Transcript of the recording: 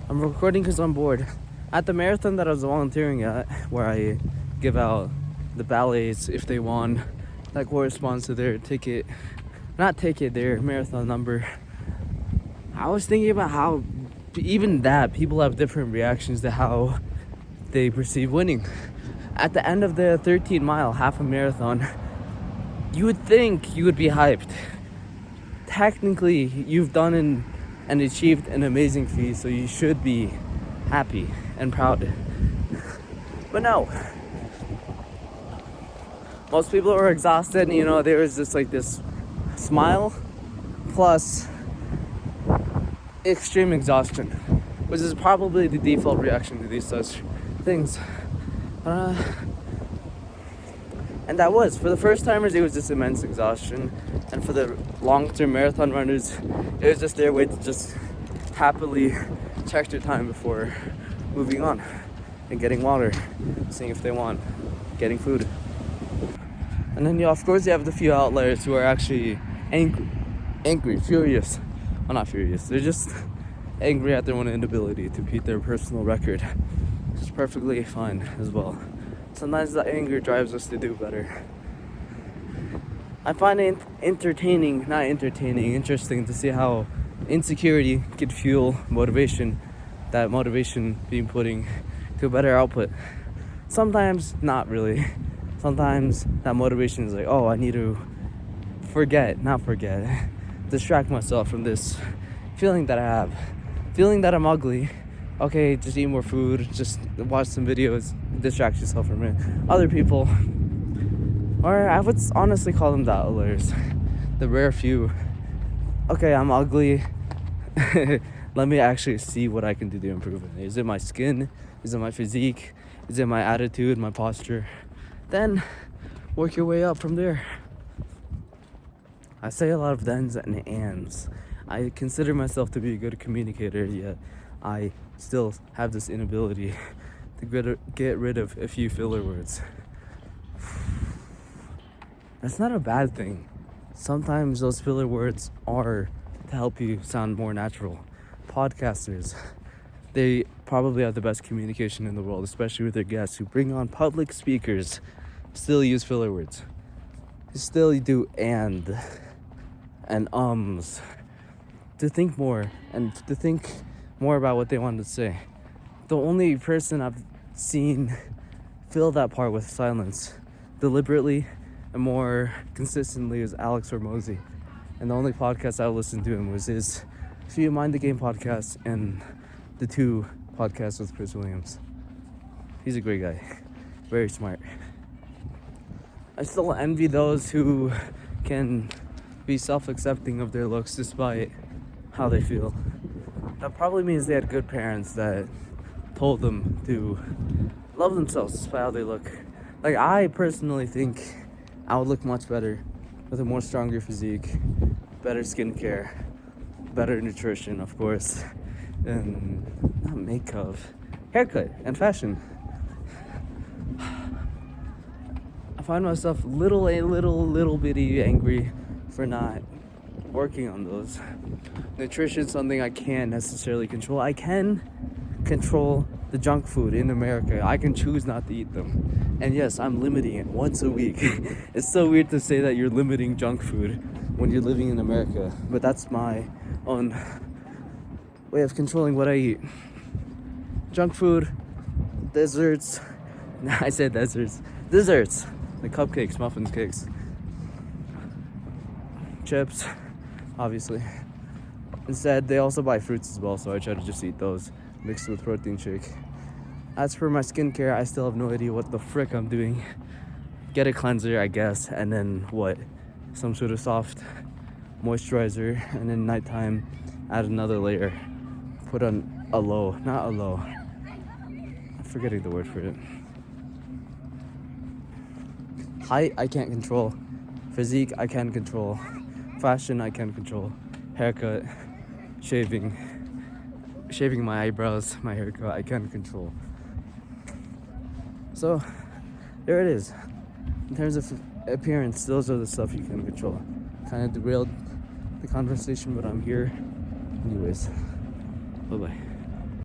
I'm recording because I'm bored. At the marathon that I was volunteering at, where I give out the ballets if they won, that corresponds to their their marathon number. I was thinking about how, even that, people have different reactions to how they perceive winning. At the end of the 13-mile half a marathon, you would think you would be hyped. Technically, you've done and achieved an amazing feat, so you should be happy and proud. But no. Most people are exhausted, and there was just like this smile plus extreme exhaustion, which is probably the default reaction to these such things. And that was, for the first timers, it was just immense exhaustion. And for the long-term marathon runners, it was just their way to just happily check their time before moving on and getting water, seeing if they want, getting food. And then, of course, you have the few outliers who are actually angry, furious. Well, not furious. They're just angry at their own inability to beat their personal record, which is perfectly fine as well. Sometimes that anger drives us to do better. I find it interesting to see how insecurity could fuel motivation, that motivation being putting to a better output. Sometimes not really. Sometimes that motivation is like, oh, I need to distract myself from this feeling that I have. Feeling that I'm ugly. Okay, just eat more food, just watch some videos, distract yourself from it. Other people, or I would honestly call them the outliers, the rare few. Okay, I'm ugly. Let me actually see what I can do to improve it. Is it my skin? Is it my physique? Is it my attitude, my posture? Then work your way up from there. I say a lot of thens and ands. I consider myself to be a good communicator, yet I still have this inability to get rid of a few filler words. That's not a bad thing. Sometimes those filler words are to help you sound more natural. Podcasters, they probably have the best communication in the world, especially with their guests who bring on public speakers, still use filler words. They still do and ums to think more and to think more about what they wanted to say. The only person I've seen fill that part with silence deliberately and more consistently is Alex Hormozy. And the only podcast I listened to him was his few Mind the Game podcasts and the 2 podcasts with Chris Williams. He's a great guy. Very smart. I still envy those who can be self-accepting of their looks despite how they feel. That probably means they had good parents that told them to love themselves despite how they look. Like, I personally think I would look much better with a more stronger physique, better skincare, better nutrition, of course, and not makeup, haircut, and fashion. I find myself a little bitty angry for not working on those. Nutrition is something I can't necessarily control. I can control the junk food in America. I can choose not to eat them. And yes, I'm limiting it once a week. It's so weird to say that you're limiting junk food when you're living in America, but that's my own way of controlling what I eat. Junk food, desserts. I said desserts. Desserts, like cupcakes, muffins, cakes, chips, obviously. Instead, they also buy fruits as well, so I try to just eat those mixed with protein shake. As for my skincare, I still have no idea what the frick I'm doing. Get a cleanser, I guess, and then what? Some sort of soft moisturizer, and then nighttime add another layer. Put on I'm forgetting the word for it. Height, I can't control. Physique, I can control. Fashion, I can control. Haircut, shaving my eyebrows, my haircut, I can control. So, there it is. In terms of appearance, those are the stuff you can control. Kind of derailed the conversation, but I'm here anyways. Bye-bye.